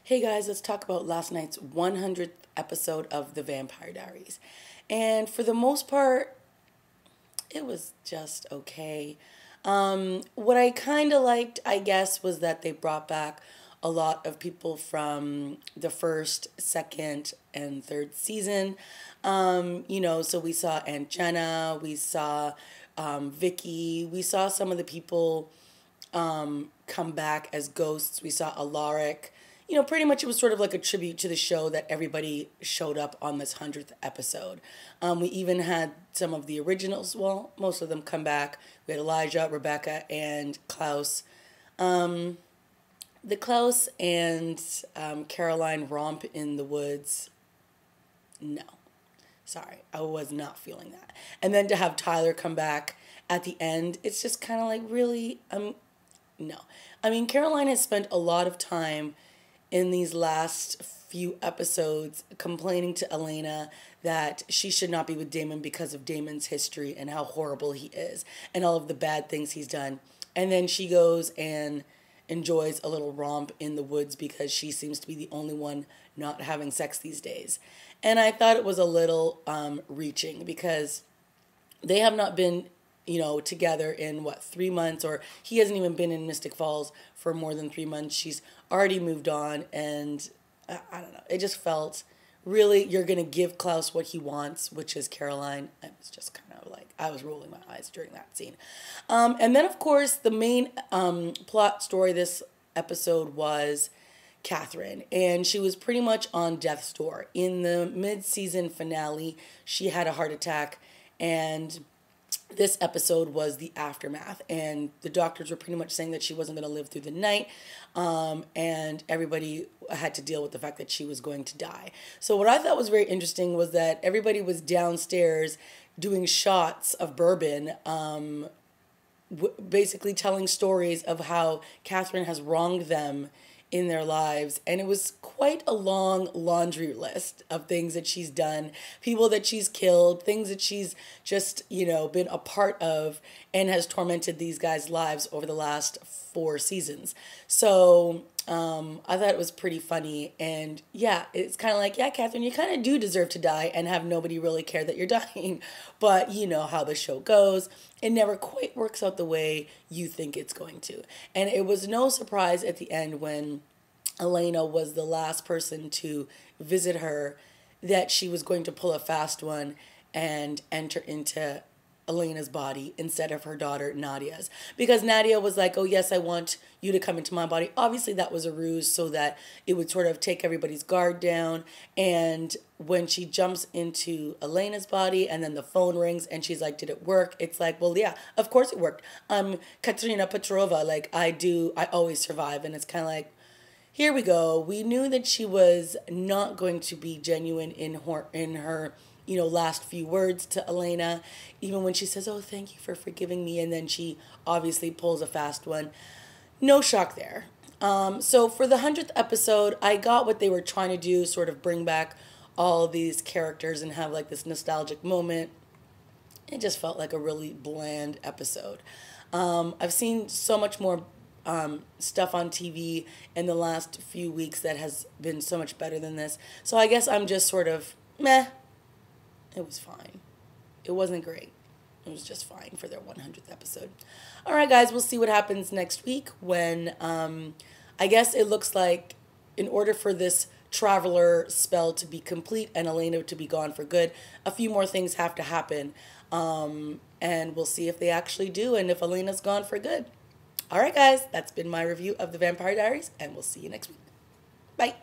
Hey guys, let's talk about last night's 100th episode of The Vampire Diaries. And for the most part, it was just okay. What I kind of liked, I guess, was that they brought back a lot of people from the first, second, and third season. So we saw Aunt Jenna, we saw Vicky, we saw some of the people come back as ghosts. We saw Alaric. Pretty much it was sort of like a tribute to the show that everybody showed up on this 100th episode. We even had some of the originals, well, most of them come back. We had Elijah, Rebecca, and Klaus. The Klaus and Caroline romp in the woods. No. Sorry, I was not feeling that. And then to have Tyler come back at the end, it's just kind of like, really? No. I mean, Caroline has spent a lot of time in these last few episodes complaining to Elena that she should not be with Damon because of Damon's history and how horrible he is and all of the bad things he's done. And then she goes and enjoys a little romp in the woods because she seems to be the only one not having sex these days. And I thought it was a little reaching because they have not been together in 3 months, or he hasn't even been in Mystic Falls for more than 3 months. She's already moved on, and I don't know. It just felt really, you're going to give Klaus what he wants, which is Caroline. I was just kind of like, I was rolling my eyes during that scene. And then, of course, the main plot story this episode was Catherine, and she was pretty much on death's door. In the mid-season finale, she had a heart attack, and this episode was the aftermath, and the doctors were pretty much saying that she wasn't going to live through the night, and everybody had to deal with the fact that she was going to die. So what I thought was very interesting was that everybody was downstairs doing shots of bourbon, basically telling stories of how Catherine has wronged them in their lives. And it was quite a long laundry list of things that she's done, people that she's killed, things that she's just, been a part of and has tormented these guys' lives over the last 4 seasons. So I thought it was pretty funny. And yeah, it's kind of like, yeah, Catherine, you kind of do deserve to die and have nobody really care that you're dying. But you know how the show goes. It never quite works out the way you think it's going to. And it was no surprise at the end when Elena was the last person to visit her that she was going to pull a fast one and enter into Elena's body instead of her daughter Nadia's. Because Nadia was like, oh yes, I want you to come into my body. Obviously that was a ruse so that it would sort of take everybody's guard down. And when she jumps into Elena's body and then the phone rings and she's like, did it work? It's like, well, yeah, of course it worked. I'm Katerina Petrova. Like I always survive. And it's kind of like, here we go. We knew that she was not going to be genuine in her last few words to Elena, even when she says, oh, thank you for forgiving me. And then she obviously pulls a fast one. No shock there. So for the 100th episode, I got what they were trying to do, sort of bring back all these characters and have like this nostalgic moment. It just felt like a really bland episode. I've seen so much more stuff on TV in the last few weeks that has been so much better than this. So I guess I'm just sort of meh. It was fine. It wasn't great. It was just fine for their 100th episode. All right, guys, we'll see what happens next week when I guess it looks like in order for this traveler spell to be complete and Elena to be gone for good, a few more things have to happen. And we'll see if they actually do and if Elena's gone for good. All right, guys, that's been my review of The Vampire Diaries, and we'll see you next week. Bye.